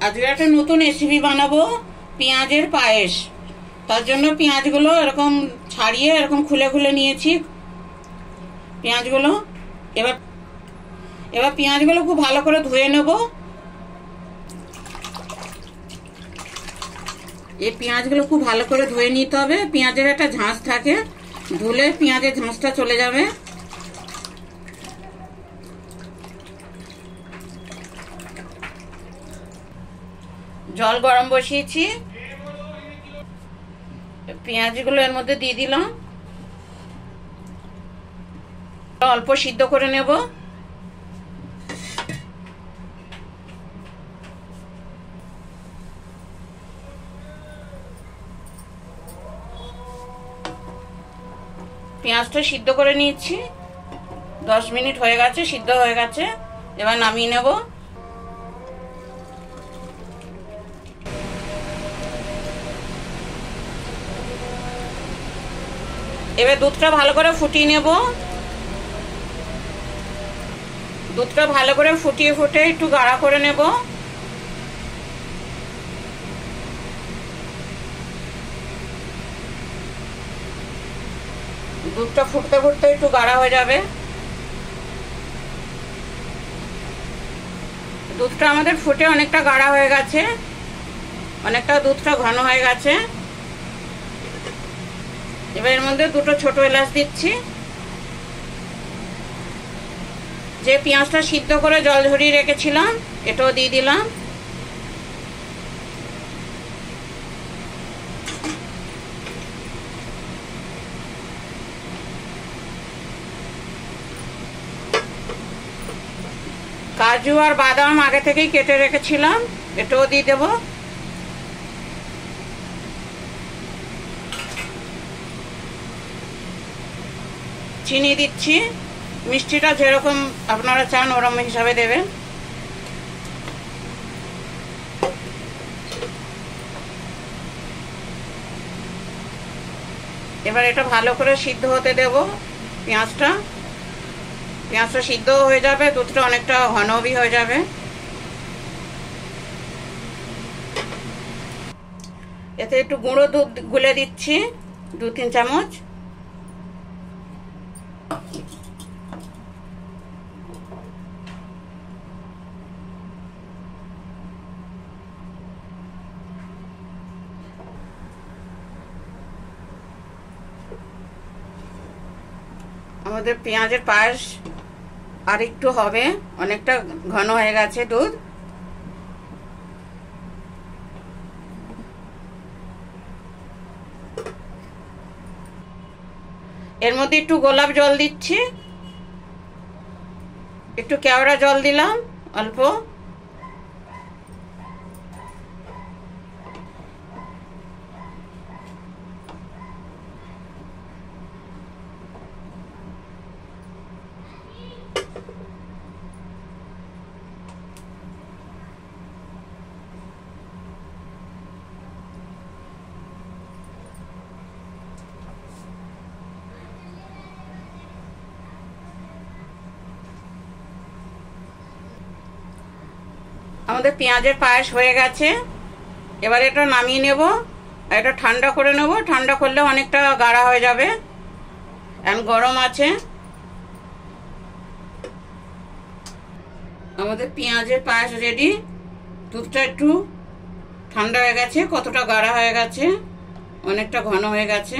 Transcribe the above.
আজকে একটা নতুন রেসিপি বানাবো, পেঁয়াজের পায়েস। তার জন্য পেঁয়াজগুলো এরকম ছাড়িয়ে এরকম খুলে খুলে নিয়েছি পেঁয়াজগুলো। এবার পেঁয়াজগুলো খুব ভালো করে ধুয়ে নেব। এই পেঁয়াজগুলো খুব ভালো করে ধুয়ে নিতে হবে। পেঁয়াজের একটা ঝাঁঝ থাকে, ধুলে পেঁয়াজের ঝাঁঝটা চলে যাবে। জল গরম বসিয়েছি, পেঁয়াজগুলো এর মধ্যে দিয়ে দিলাম। অল্প সিদ্ধ করে নেব। পেঁয়াজটা সিদ্ধ করে নিয়েছি, 10 মিনিট হয়ে গেছে, সিদ্ধ হয়ে গেছে। এবার নামিয়ে নেব। এবার দুধটা ভালো করে ফুটিয়ে নেব। দুধটা ভালো করে ফুটিয়ে একটু গাঢ় করে নেব। দুধটা ফুটতে ফুটতে একটু গাঢ় হয়ে যাবে। দুধটা আমাদের ফুটে অনেকটা গাঢ় হয়ে গেছে, অনেকটা দুধটা ঘন হয়ে গেছে। এবার এর মধ্যে দুটো ছোট এলাচ দিচ্ছি। যে পেঁয়াজটা সিদ্ধ করে জল ঝরিয়ে রেখেছিলাম এটাও দিয়ে দিলাম। কাজু আর বাদাম আগে থেকেই কেটে রেখেছিলাম, এটাও দিয়ে দেব। চিনি দিচ্ছি, মিষ্টিটা যেরকম আপনারা চান ওরকম হিসাবে দেবেন। এবার এটা ভালো করে সিদ্ধ হতে দেব। পেঁয়াজটা সিদ্ধ হয়ে যাবে, দুধটা অনেকটা ঘনবি হয়ে যাবে। এতে একটু গুঁড়ো দুধ গুলে দিচ্ছি, 2-3 চামচ। আমাদের পেঁয়াজের পায়েস আর একটু হবে, অনেকটা ঘন হয়ে গেছে দুধ। এর মধ্যে একটু গোলাপ জল দিচ্ছি, একটু কেওড়া জল দিলাম অল্প। আমাদের পেঁয়াজের পায়েস হয়ে গেছে। এবার এটা নামিয়ে নেব, এটা ঠান্ডা করে নেব। ঠান্ডা করলে অনেকটা গাঢ় হয়ে যাবে, এখন গরম আছে। আমাদের পেঁয়াজের পায়েস রেডি। দুধটা একটু ঠান্ডা হয়ে গেছে, কতটা গাঢ় হয়ে গেছে, অনেকটা ঘন হয়ে গেছে।